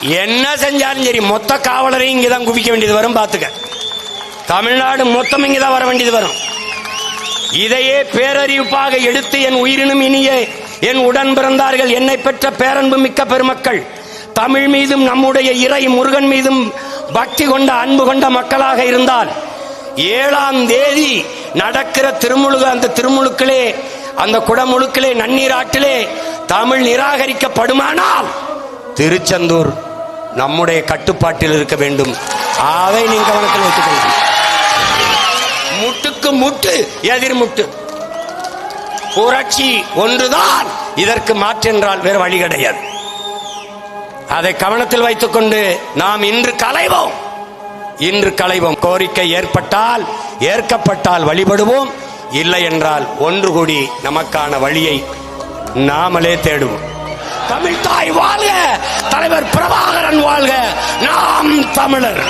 என்ன செஞ்சாலும் சரி மொத்த காவலரையும் இங்கதான் குவிக்க வேண்டியது வரும். பாத்துக்க, தமிழ்நாடு மொத்தம் இங்கதான் வர வேண்டியது வரும். இதையே பேரறிவிப்பாக எடுத்து என் உயிரினும் இனிய என் உடன் பிறந்தார்கள், என்னை பெற்ற பேரன்பு மிக்க பெருமக்கள், தமிழ் மீதும் நம்முடைய இறை முருகன் மீதும் பக்தி கொண்ட அன்பு கொண்ட மக்களாக இருந்தால் 7ஆம் தேதி நடக்கிற திருமுழுக்கு, அந்த திருமுழுக்கிலே, அந்த குடமுழுக்கிலே, நன்னீராட்டிலே தமிழ் நிராகரிக்கப்படுமானால் திருச்செந்தூர் நம்முடைய கட்டுப்பாட்டில் இருக்க வேண்டும். அதை நீங்க கவனத்தில் வைத்துக்கொள்ளுங்கள். முட்டுக்கு முட்டு எதிர்முட்டு. புரட்சி ஒன்றுதான் இதற்கு மாற்றென்றால் வேறு வழி கிடையாது. அதை கவனத்தில் வைத்துக் கொண்டு நாம் இன்று களைவோம். கோரிக்கை ஏற்பட்டால் ஏற்கப்பட்டால் வழிபடுவோம், இல்லை என்றால் ஒன்று கூடி நமக்கான வழியை நாமளே தேடுவோம். தமிழ் தாய் வாழ்க, தலைவர் பிரபாகரன் வாழ்க, நாம் தமிழர்.